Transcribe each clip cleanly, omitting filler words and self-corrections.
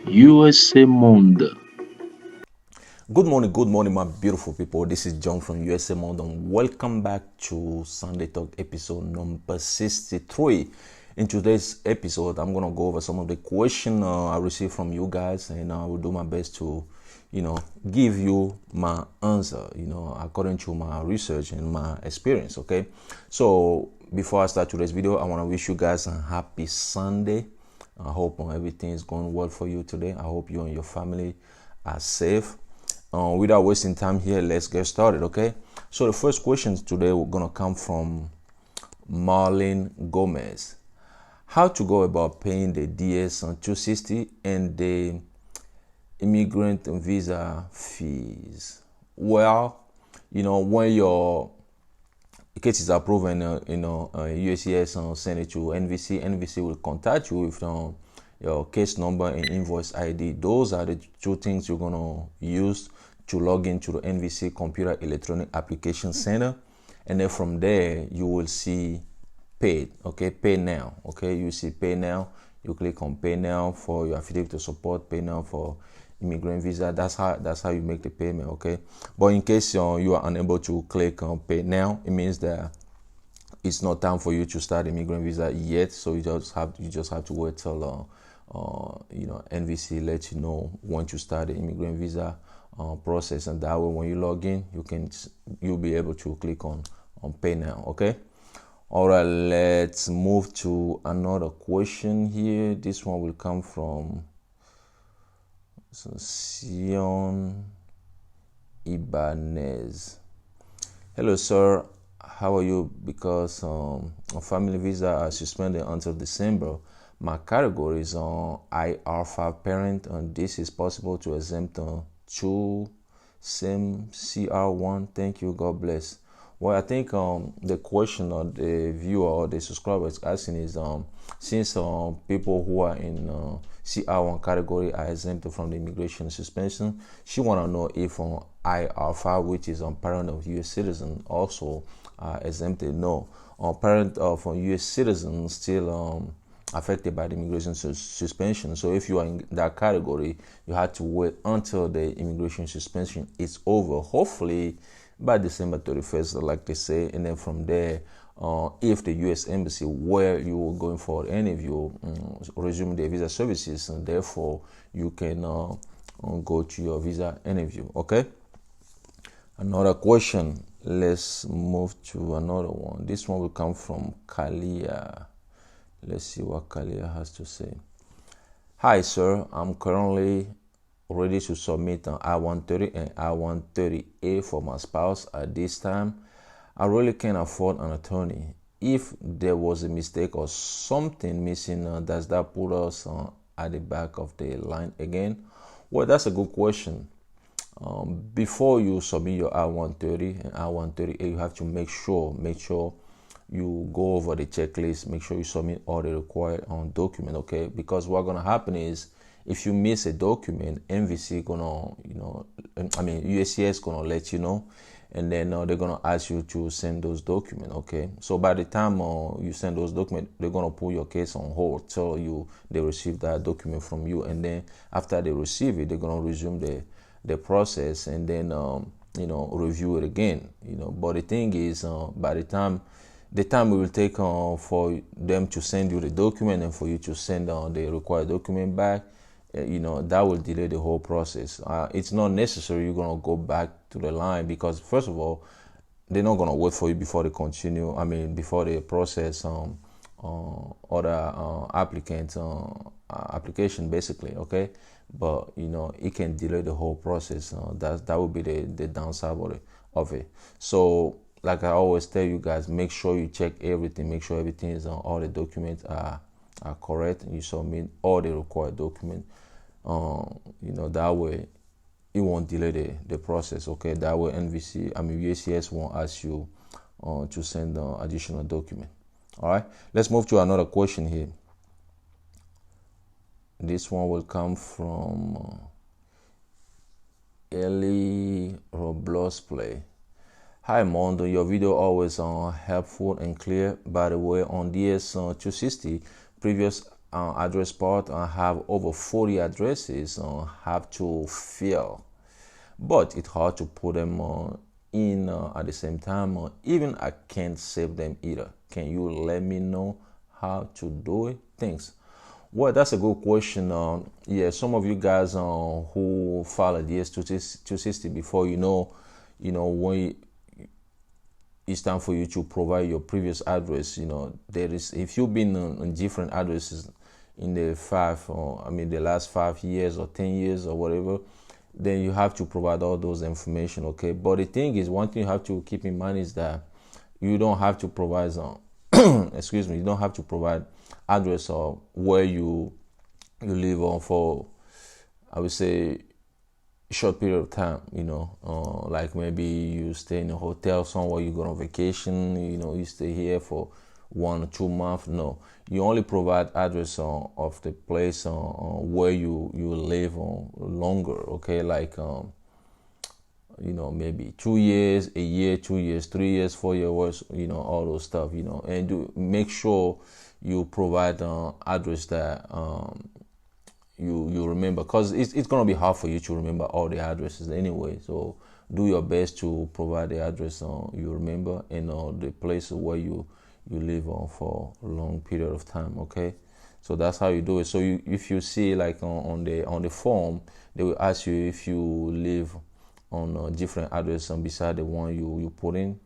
USA Monde. Good morning, my beautiful people. This is John from USA Monde, and welcome back to Sunday Talk episode number 63. In today's episode, I'm gonna go over some of the questions I received from you guys, and I will do my best to, give you my answer, according to my research and my experience. Okay, so before I start today's video, I want to wish you guys a happy Sunday. I hope everything is going well for you today. I hope you and your family are safe. Without wasting time here, let's get started, okay? So the first question today we're gonna come from Marlene Gomez. How to go about paying the DS on 260 and the immigrant visa fees? Well, when your case is approved and USCIS send it to NVC will contact you with your case number and invoice ID. Those are the two things you're gonna use to log into the NVC Computer Electronic Application Center, and then from there you will see paid. Okay, pay now. Okay, you see pay now. You click on pay now for your affidavit of support, pay now for immigrant visa. That's how you make the payment. Okay, but in case you are unable to click on pay now, it means that it's not time for you to start immigrant visa yet. So you just have to wait till NVC let you know when to start the immigrant visa process, and that way when you log in, you'll be able to click on pay now. Okay. All right, let's move to another question here. This one will come from Sion Ibanez. Hello, sir. How are you? Because a family visa are suspended until December. My category is on IR5 parent, and this is possible to exempt two same CR1. Thank you. God bless. Well, I think the question of the viewer or the subscriber is asking is since people who are in CR1 category are exempted from the immigration suspension, she want to know if IR5, which is parent of U.S. citizen, also exempted. No, parent of U.S. citizen still affected by the immigration suspension. So if you are in that category, you have to wait until the immigration suspension is over. Hopefully by December 31st, like they say, and then from there, if the U.S. Embassy where you were going for any of you resume their visa services, and therefore you can go to your visa interview. Okay. Another question. Let's move to another one. This one will come from Kalia. Let's see what Kalia has to say. Hi, sir. I'm currently ready to submit an I-130 and I-130A for my spouse at this time. I really can't afford an attorney. If there was a mistake or something missing, does that put us at the back of the line again? Well, that's a good question. Before you submit your I-130 and I-130A, you have to make sure you go over the checklist, make sure you submit all the required document. Okay, because what's gonna happen is if you miss a document, NVC USCIS gonna let you know, and then they're gonna ask you to send those documents. Okay, so by the time you send those documents, they're gonna put your case on hold till they receive that document from you, and then after they receive it, they're gonna resume the process and then review it again. But the thing is, by the time it will take for them to send you the document and for you to send the required document back, that will delay the whole process. It's not necessary you're going to go back to the line, because first of all, they're not going to wait for you before they continue. Before they process other applicants application, basically. Okay, but it can delay the whole process. That would be the downside of it. So like I always tell you guys, make sure you check everything, make sure everything is on, all the documents are correct, and you submit all the required documents. That way it won't delay the process. Okay, that way USCIS won't ask you to send additional document. All right, let's move to another question here. This one will come from Ellie Roblox Play. Hi Mondo, your video always helpful and clear. By the way, on DS260, previous address part have over 40 addresses have to fill, but it's hard to put them in at the same time. Even I can't save them either. Can you let me know how to do it? Thanks. Well, that's a good question. Yeah, some of you guys who followed the S260 before, when it's time for you to provide your previous address. There is, if you've been on different addresses in the last 5 years or 10 years or whatever, then you have to provide all those information. Okay, but the thing is, one thing you have to keep in mind is that you don't have to provide excuse me, you don't have to provide address or where you live on for, I would say, short period of time. Like maybe you stay in a hotel somewhere, you go on vacation, you stay here for 1 or 2 months. No, you only provide address of the place where you live on longer. Okay, like maybe 2 years, a year, 2 years, 3 years, 4 years, all those stuff, and make sure you provide address that you remember, because it's going to be hard for you to remember all the addresses anyway. So do your best to provide the address you remember, and the place where you live on for a long period of time. Okay, so that's how you do it. So if you see, like on the form, they will ask you if you live on a different address beside the one you put in.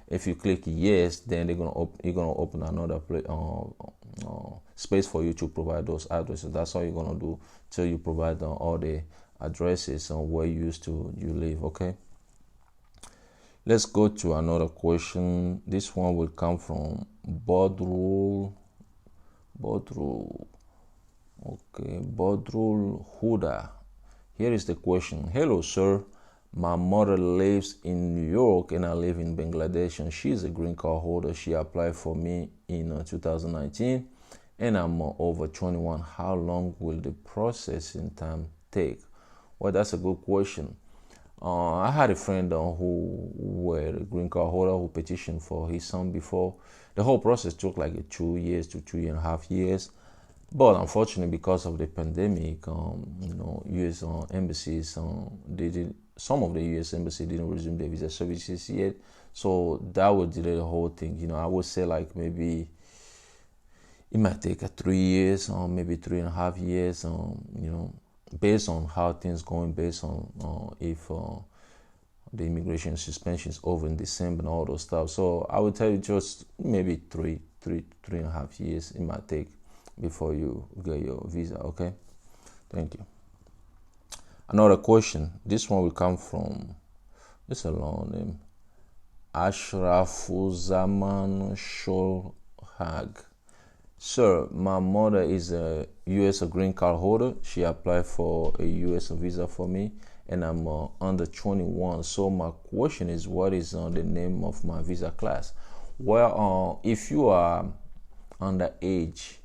If you click yes, then you're gonna open another space for you to provide those addresses. That's all you're gonna do till you provide all the addresses where you live. Okay, let's go to another question. This one will come from Bodrul. Okay, Bodrul Huda. Here is the question. Hello, sir. My mother lives in New York and I live in Bangladesh, and she's a green card holder. She applied for me in 2019 and I'm over 21. How long will the processing time take? Well, that's a good question. I had a friend who were a green card holder who petitioned for his son before. The whole process took like 2 years to 2.5 years. But unfortunately, because of the pandemic, U.S. Embassies, some of the U.S. embassy didn't resume their visa services yet, so that would delay the whole thing. I would say like maybe it might take 3 years or maybe 3.5 years. Based on how things going, based on if the immigration suspension is over in December and all those stuff. So I would tell you just maybe 3.5 years it might take before you get your visa. Okay, thank you. Another question. This one will come from, it's a long name, Ashrafuzaman Sholhag. Sir, my mother is a U.S. green card holder. She applied for a U.S. visa for me, and I'm under 21. So my question is, what is the name of my visa class? Well, if you are underage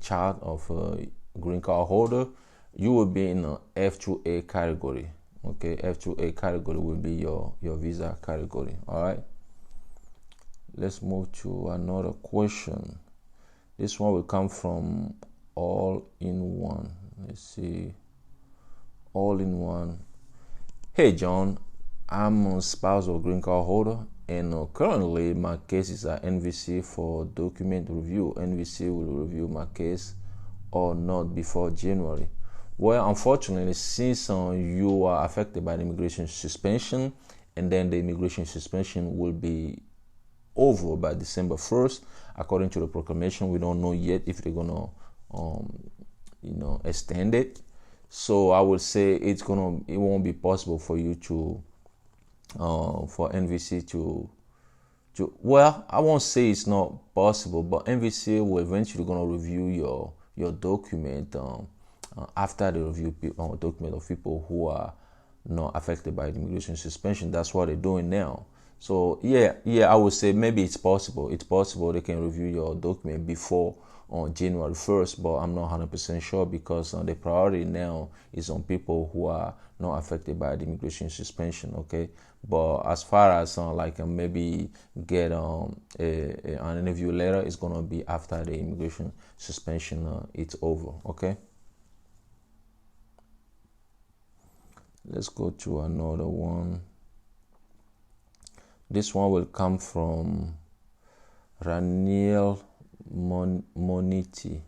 child of a green card holder, you will be in a F2A category. Okay, F2A category will be your visa category. All right, let's move to another question. This one will come from All in One. Let's see. All in One. Hey John, I'm a spouse of green card holder, and currently my case is at NVC for document review. NVC will review my case or not before January. Well, unfortunately, since you are affected by the immigration suspension, and then the immigration suspension will be over by December 1st, according to the proclamation. We don't know yet if they're gonna, extend it. So I would say it won't be possible for you to, for NVC to. Well, I won't say it's not possible, but NVC will eventually gonna review your document after the review document of people who are not affected by the immigration suspension. That's what they're doing now. So yeah, I would say maybe it's possible. It's possible they can review your document before on January 1st, but I'm not 100% sure because the priority now is on people who are not affected by the immigration suspension. Okay, but as far as like maybe get an interview letter, it's gonna be after the immigration suspension it's over. Okay, let's go to another one. This one will come from Raniel Moniti.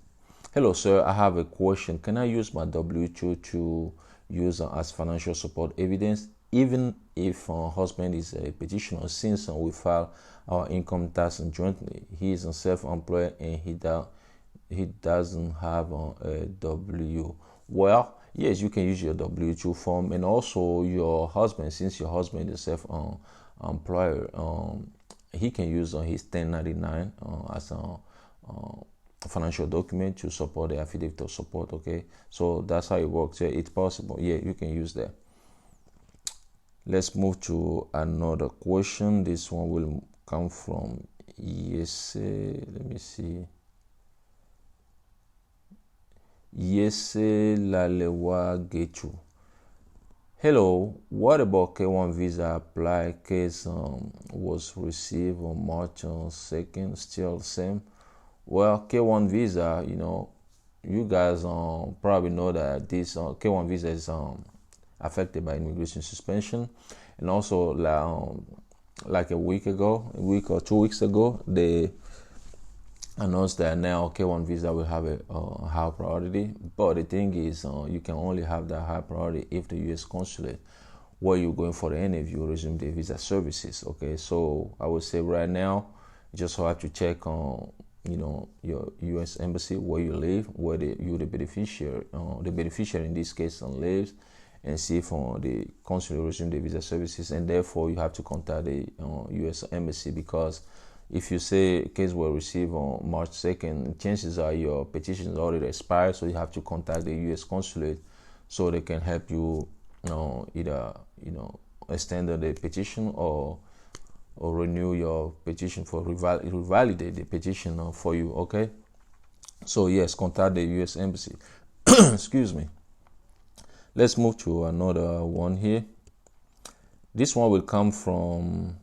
Hello, sir. I have a question. Can I use my W-2 to use as financial support evidence, even if husband is a petitioner? Since we file our income tax jointly, he is self-employed and he doesn't have a W. Well, yes, you can use your W-2 form, and also your husband, since your husband is self-employer, he can use his 1099 as a financial document to support the affidavit of support. Okay, so that's how it works. Yeah, it's possible. Yeah, you can use that. Let's move to another question. This one will come from let me see. Yese Lalewa Gechu. Hello, what about K1 visa apply case was received on March 2nd, still same? Well, K1 visa, you guys probably know that this K1 visa is affected by immigration suspension, and also like a week or 2 weeks ago, they announced that now K1 visa will have a high priority. But the thing is, you can only have that high priority if the U.S. consulate where you're going for the interview resume the visa services. Okay, so I would say right now, you just have to check on your U.S. embassy where you live, where the beneficiary in this case lives, and see if the consulate resume the visa services, and therefore you have to contact the U.S. embassy, because if you say case will receive on March 2nd, chances are your petition is already expired, so you have to contact the U.S. consulate so they can help you, either extend the petition or renew your petition for revalidate the petition for you. Okay, so yes, contact the U.S. embassy. Excuse me. Let's move to another one here. This one will come from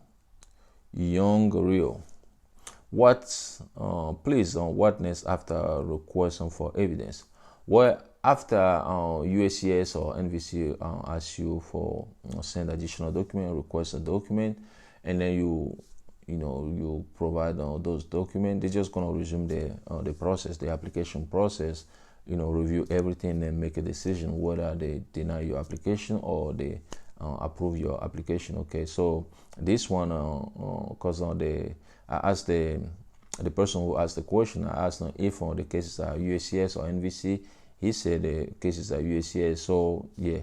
Young Rio. Please, what next after requesting for evidence? Well, after USCIS or NVC ask you for send additional document, request a document, and then you provide those documents, they're just gonna resume the process, the application process. Review everything and make a decision whether they deny your application or they approve your application. Okay, so this one, because I asked the person who asked the question, I asked him if the cases are USCIS or NVC. He said the cases are USCIS. So yeah,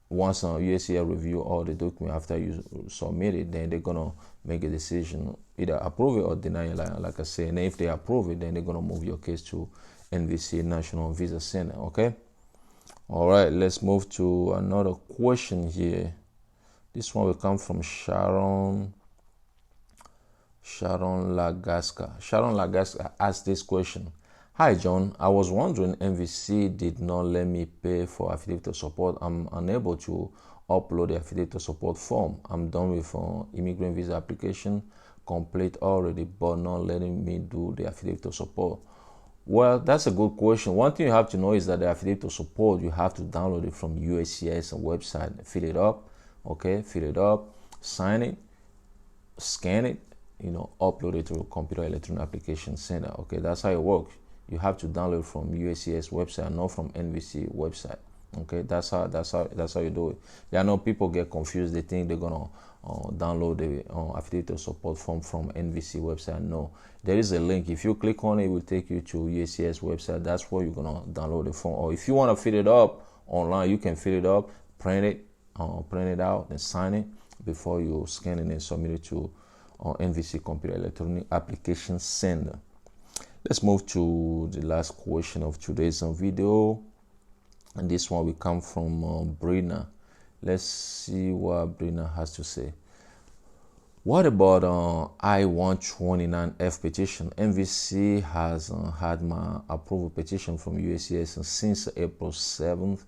once USCIS review all the document after you submit it, then they're gonna make a decision, either approve it or deny it, like I said. And if they approve it, then they're gonna move your case to NVC, National Visa Center. Okay. All right, let's move to another question here. This one will come from Sharon Lagasca. Sharon Lagasca asked this question. Hi, John. I was wondering, NVC did not let me pay for affidavit of support. I'm unable to upload the affidavit of support form. I'm done with immigrant visa application, complete already, but not letting me do the affidavit of support. Well, that's a good question. One thing you have to know is that the affidavit of support, you have to download it from USCIS website, fill it up, sign it, scan it, upload it to a computer electronic application center. Okay, that's how it works. You have to download from USCIS website, not from NVC website. Okay, that's how you do it. I know people get confused. They think they're gonna download the affidavit of support form from NVC website. No, there is a link. If you click on it, it will take you to USCIS website. That's where you're gonna download the form. Or if you want to fill it up online, you can fill it up, print it out, and sign it before you scan it and submit it to NVC computer electronic application center. Let's move to the last question of today's video. And this one will come from Brina. Let's see what Brina has to say. What about I-129F petition? MVC has had my approval petition from USCIS since April 7th.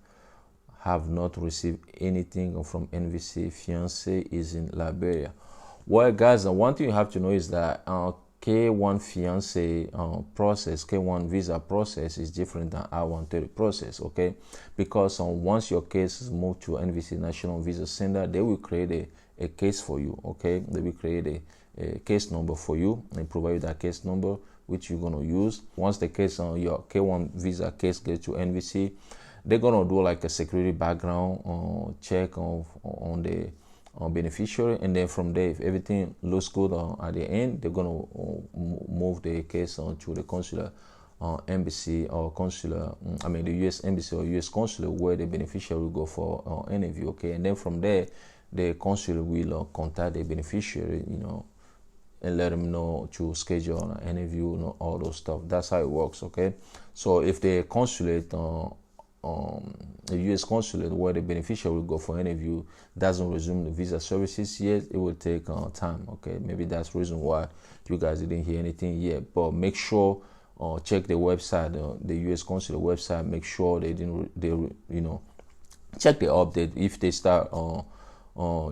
Have not received anything from NVC. Fiance is in Liberia. Well, guys, one thing you have to know is that K1 fiance process, K1 visa process is different than I-130 process, okay? Because once your case is moved to NVC National Visa Center, they will create a case for you, okay? They will create a case number for you and provide you that case number which you're going to use. Once the case on your K1 visa case gets to NVC, they're gonna do like a security background check on the beneficiary, and then from there, if everything looks good at the end, they're gonna move the case to the consular embassy or consular. I mean, the U.S. embassy or U.S. consulate where the beneficiary will go for interview. Okay, and then from there, the consulate will contact the beneficiary, and let them know to schedule an interview, all those stuff. That's how it works. Okay, so if the consulate the U.S. consulate where the beneficiary will go for interview doesn't resume the visa services yet, it will take time. Okay, maybe that's the reason why you guys didn't hear anything yet. But make sure check the website, the U.S. consulate website. Make sure they check the update. If they start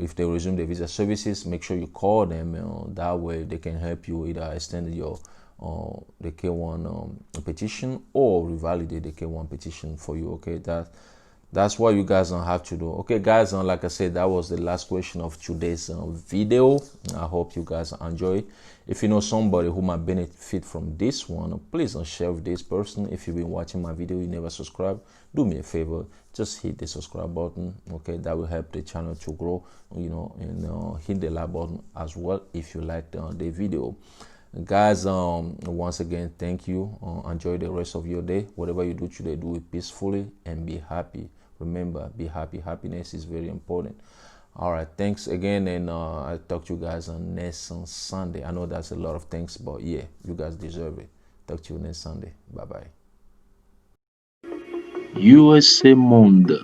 if they resume the visa services, make sure you call them. That way they can help you either extend your the K1 petition or revalidate the K1 petition for you. Okay, that's what you guys have to do. Okay, guys, like I said, that was the last question of today's video. I hope you guys enjoy. If you know somebody who might benefit from this one, please share with this person. If you've been watching my video, you never subscribe, do me a favor, just hit the subscribe button. Okay, that will help the channel to grow, and hit the like button as well if you liked the video. Guys, once again, thank you. Enjoy the rest of your day. Whatever you do today, do it peacefully and be happy. Remember, be happy. Happiness is very important. All right, thanks again, and I'll talk to you guys on next Sunday. I know that's a lot of things, but yeah, you guys deserve it. Talk to you next Sunday. Bye bye. USA Monde.